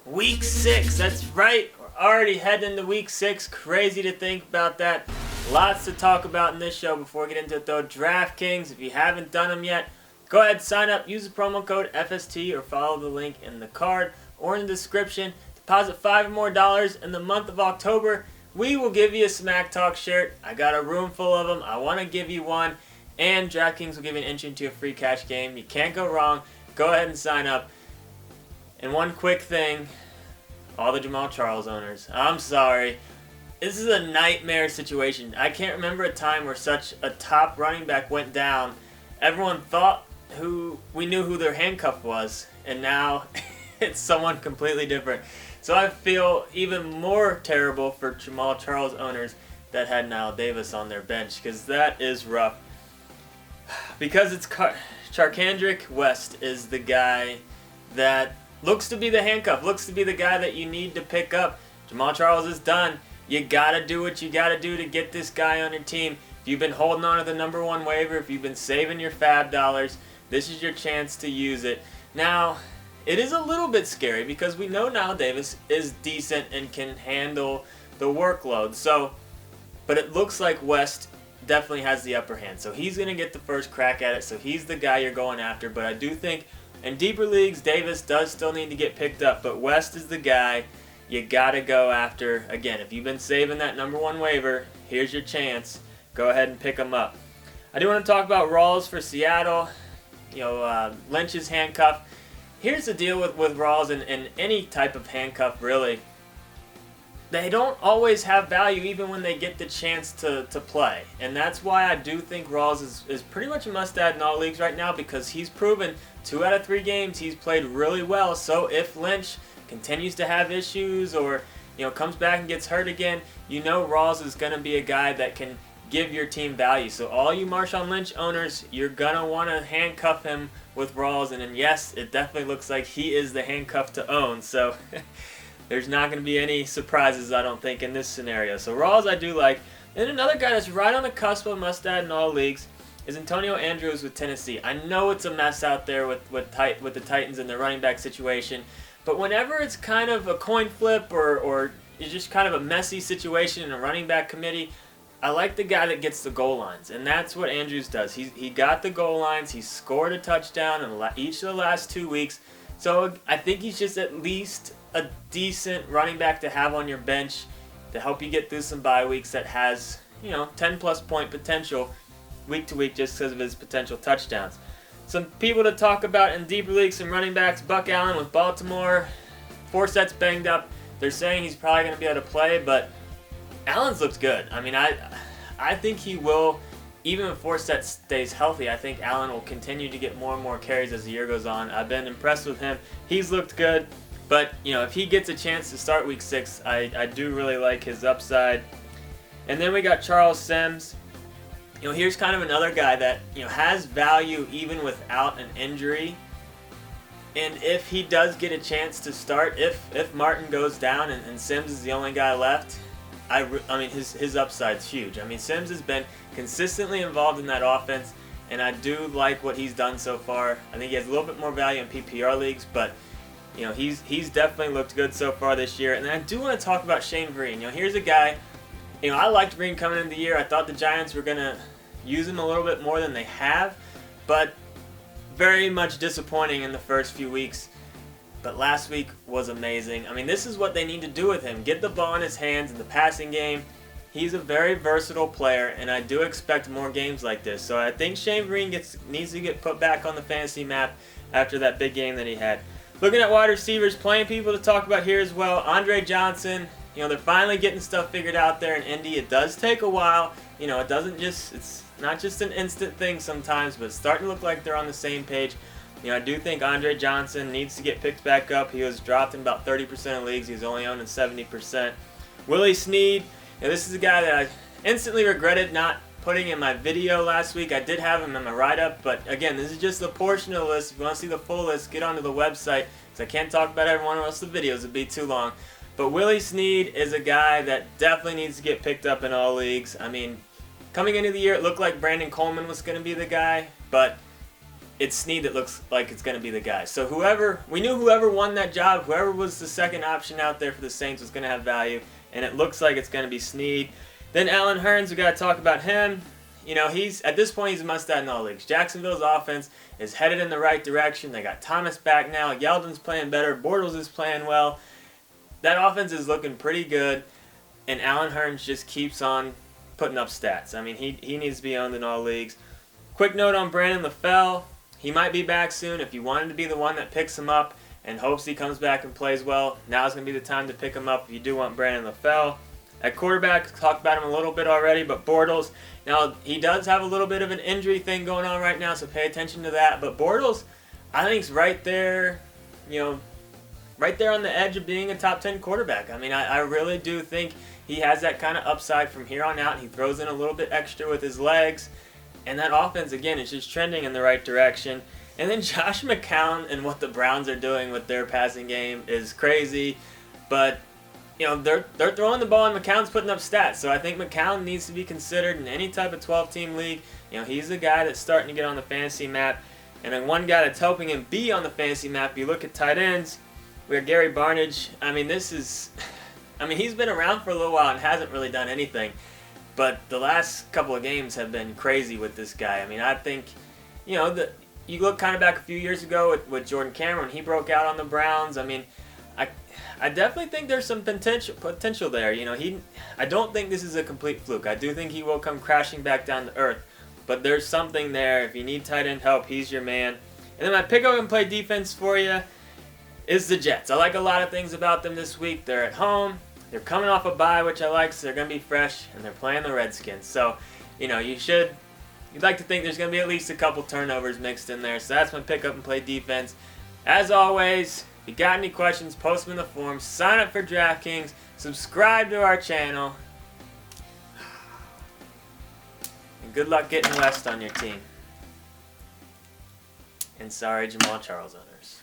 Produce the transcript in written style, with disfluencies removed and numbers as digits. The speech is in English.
Week 6, that's right. We're already heading into week 6. Crazy to think about that. Lots to talk about in this show before we get into it though. DraftKings, if you haven't done them yet, go ahead, sign up, use the promo code FST or follow the link in the card or in the description. Deposit $5 or more in the month of October. We will give you a Smack Talk shirt. I got a room full of them. I want to give you one. And DraftKings will give you an entry into a free cash game. You can't go wrong. Go ahead and sign up. And one quick thing, all the Jamal Charles owners, I'm sorry. This is a nightmare situation. I can't remember a time where such a top running back went down. Everyone thought we knew who their handcuff was, and now it's someone completely different. So I feel even more terrible for Jamal Charles owners that had Nile Davis on their bench, because that is rough. Because it's Charkandrick West is the guy that looks to be the handcuff, looks to be the guy that you need to pick up. Jamal Charles is done. You gotta do what you gotta do to get this guy on your team. If you've been holding on to the number one waiver, if you've been saving your fab dollars, this is your chance to use it. Now, it is a little bit scary because we know Nile Davis is decent and can handle the workload. But it looks like West definitely has the upper hand. So he's going to get the first crack at it. So he's the guy you're going after. But I do think in deeper leagues, Davis does still need to get picked up. But West is the guy you got to go after. Again, if you've been saving that number one waiver, here's your chance. Go ahead and pick him up. I do want to talk about Rawls for Seattle. Lynch's handcuff. Here's the deal with Rawls and any type of handcuff, really. They don't always have value even when they get the chance to play. And that's why I do think Rawls is pretty much a must-add in all leagues right now, because he's proven 2 out of 3 games he's played really well. So if Lynch continues to have issues or comes back and gets hurt again, Rawls is going to be a guy that can give your team value. So all you Marshawn Lynch owners, you're going to want to handcuff him with Rawls. And then yes, it definitely looks like he is the handcuff to own. So there's not going to be any surprises, I don't think, in this scenario. So Rawls I do like. And another guy that's right on the cusp of must-add in all leagues is Antonio Andrews with Tennessee. I know it's a mess out there with the Titans and the running back situation, but whenever it's kind of a coin flip or it's just kind of a messy situation in a running back committee, I like the guy that gets the goal lines, and that's what Andrews does. He got the goal lines. He scored a touchdown in each of the last 2 weeks. So I think he's just at least a decent running back to have on your bench to help you get through some bye weeks that has 10-plus point potential week to week just because of his potential touchdowns. Some people to talk about in deeper leagues, some running backs. Buck Allen with Baltimore, Forsett's banged up. They're saying he's probably going to be able to play, but Allen's looked good. I mean, I think he will, even if Forsett stays healthy, I think Allen will continue to get more and more carries as the year goes on. I've been impressed with him. He's looked good, but if he gets a chance to start week 6, I do really like his upside. And then we got Charles Sims. Here's kind of another guy that has value even without an injury. And if he does get a chance to start, if Martin goes down and Sims is the only guy left, I mean his upside's huge. I mean, Sims has been consistently involved in that offense, and I do like what he's done so far. I think he has a little bit more value in PPR leagues, but he's definitely looked good so far this year. And then I do want to talk about Shane Vereen. Here's a guy. I liked Vereen coming into the year. I thought the Giants were gonna use him a little bit more than they have, but very much disappointing in the first few weeks. But last week was amazing. I mean, this is what they need to do with him. Get the ball in his hands in the passing game. He's a very versatile player, and I do expect more games like this. So I think Shane Vereen needs to get put back on the fantasy map after that big game that he had. Looking at wide receivers, plenty of people to talk about here as well. Andre Johnson, they're finally getting stuff figured out there in Indy. It does take a while. It's not just an instant thing sometimes, but it's starting to look like they're on the same page. I do think Andre Johnson needs to get picked back up. He was dropped in about 30% of leagues. He was only owned in 70%. Willie Snead, this is a guy that I instantly regretted not putting in my video last week. I did have him in my write-up, but again, this is just a portion of the list. If you want to see the full list, get onto the website, because I can't talk about everyone else. The videos would be too long. But Willie Snead is a guy that definitely needs to get picked up in all leagues. I mean, coming into the year, it looked like Brandon Coleman was going to be the guy, but it's Snead that looks like it's going to be the guy. So we knew whoever won that job, whoever was the second option out there for the Saints was going to have value, and it looks like it's going to be Snead. Then Allen Hurns, we got to talk about him. You know, at this point, he's a must-add in all leagues. Jacksonville's offense is headed in the right direction. They got Thomas back now. Yeldon's playing better. Bortles is playing well. That offense is looking pretty good, and Allen Hurns just keeps on putting up stats. I mean, he needs to be owned in all leagues. Quick note on Brandon LaFell. He might be back soon. If you wanted to be the one that picks him up and hopes he comes back and plays well, now's going to be the time to pick him up if you do want Brandon LaFell. At quarterback, talked about him a little bit already, but Bortles, now he does have a little bit of an injury thing going on right now, so pay attention to that. But Bortles, I think is right there, right there on the edge of being a top 10 quarterback. I mean, I really do think he has that kind of upside from here on out. He throws in a little bit extra with his legs, and that offense, again, is just trending in the right direction. And then Josh McCown and what the Browns are doing with their passing game is crazy, but they're throwing the ball and McCown's putting up stats. So I think McCown needs to be considered in any type of 12-team league. He's the guy that's starting to get on the fantasy map. And then one guy that's helping him be on the fantasy map, you look at tight ends, we have Gary Barnidge. I mean, he's been around for a little while and hasn't really done anything. But the last couple of games have been crazy with this guy. I mean, I think, you look kind of back a few years ago with Jordan Cameron. He broke out on the Browns. I mean, I definitely think there's some potential there. I don't think this is a complete fluke. I do think he will come crashing back down to earth. But there's something there. If you need tight end help, he's your man. And then my pick-up and play defense for you is the Jets. I like a lot of things about them this week. They're at home. They're coming off a bye, which I like, so they're going to be fresh. And they're playing the Redskins. So, you'd like to think there's going to be at least a couple turnovers mixed in there. So that's my pick-up and play defense. As always, if you got any questions, post them in the forums. Sign up for DraftKings. Subscribe to our channel. And good luck getting West on your team. And sorry, Jamal Charles owners.